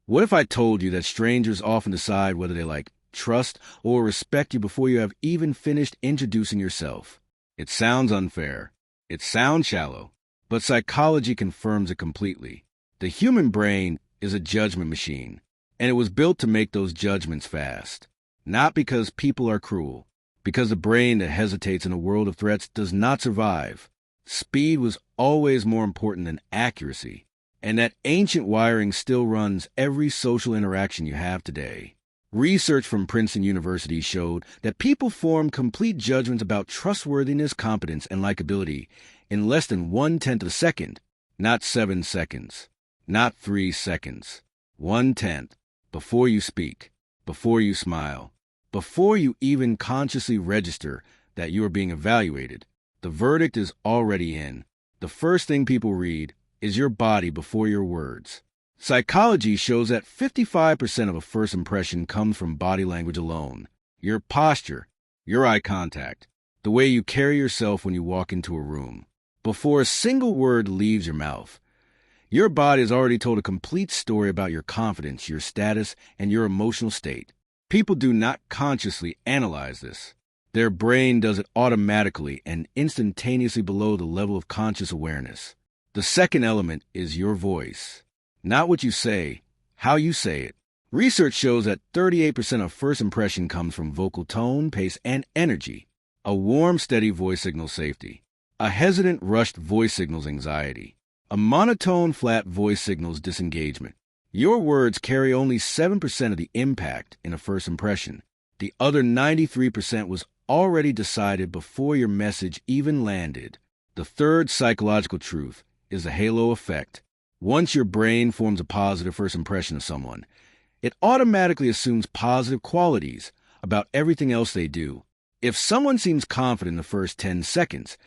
What if I told you that strangers often decide whether they trust, or respect you before you have even finished introducing yourself? It sounds unfair. It sounds shallow. But psychology confirms it completely. The human brain is a judgment machine, and it was built to make those judgments fast. Not because people are cruel, because the brain that hesitates in a world of threats does not survive. Speed was always more important than accuracy, and that ancient wiring still runs every social interaction you have today. Research from Princeton University showed that people form complete judgments about trustworthiness, competence, and likability in less than 1/10 of a second, not 7 seconds, not 3 seconds. 1/10. Before you speak, before you smile, before you even consciously register that you are being evaluated, the verdict is already in. The first thing people read is your body before your words. Psychology shows that 55% of a first impression comes from body language alone. Your posture, your eye contact, the way you carry yourself when you walk into a room. Before a single word leaves your mouth, your body has already told a complete story about your confidence, your status, and your emotional state. People do not consciously analyze this. Their brain does it automatically and instantaneously below the level of conscious awareness. The second element is your voice. Not what you say, how you say it. Research shows that 38% of first impression comes from vocal tone, pace, and energy. A warm, steady voice signals safety. A hesitant, rushed voice signals anxiety. A monotone, flat voice signals disengagement. Your words carry only 7% of the impact in a first impression. The other 93% was already decided before your message even landed. The third psychological truth is the halo effect. Once your brain forms a positive first impression of someone, it automatically assumes positive qualities about everything else they do. If someone seems confident in the first 10 seconds,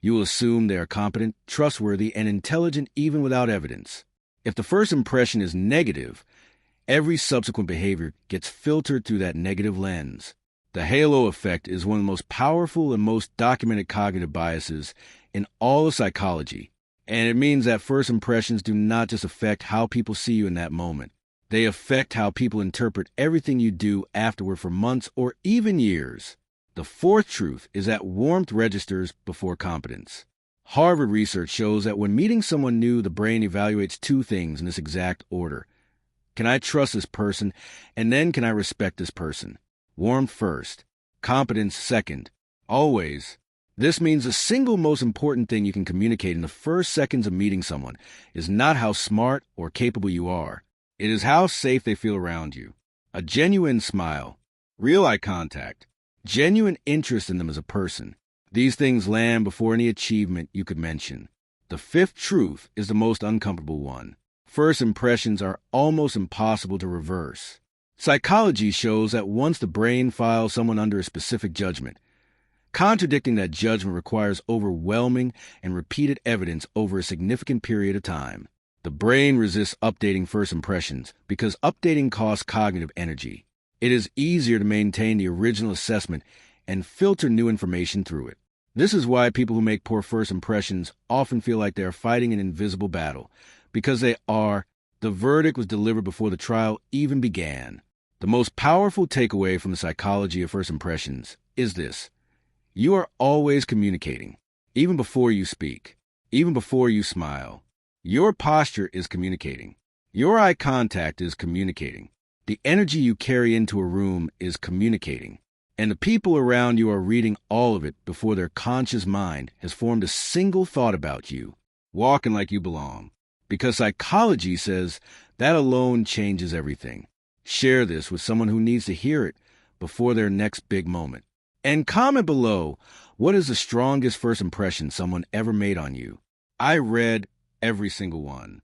you will assume they are competent, trustworthy, and intelligent even without evidence. If the first impression is negative, every subsequent behavior gets filtered through that negative lens. The halo effect is one of the most powerful and most documented cognitive biases in all of psychology. And it means that first impressions do not just affect how people see you in that moment. They affect how people interpret everything you do afterward for months or even years. The fourth truth is that warmth registers before competence. Harvard research shows that when meeting someone new, the brain evaluates two things in this exact order. Can I trust this person? And then can I respect this person? Warmth first, competence second. Always. This means the single most important thing you can communicate in the first seconds of meeting someone is not how smart or capable you are. It is how safe they feel around you. A genuine smile, real eye contact, genuine interest in them as a person. These things land before any achievement you could mention. The fifth truth is the most uncomfortable one. First impressions are almost impossible to reverse. Psychology shows that once the brain files someone under a specific judgment, contradicting that judgment requires overwhelming and repeated evidence over a significant period of time. The brain resists updating first impressions because updating costs cognitive energy. It is easier to maintain the original assessment and filter new information through it. This is why people who make poor first impressions often feel like they are fighting an invisible battle, because they are. The verdict was delivered before the trial even began. The most powerful takeaway from the psychology of first impressions is this. You are always communicating, even before you speak, even before you smile. Your posture is communicating. Your eye contact is communicating. The energy you carry into a room is communicating. And the people around you are reading all of it before their conscious mind has formed a single thought about you, walking like you belong. Because psychology says that alone changes everything. Share this with someone who needs to hear it before their next big moment. And comment below, what is the strongest first impression someone ever made on you? I read every single one.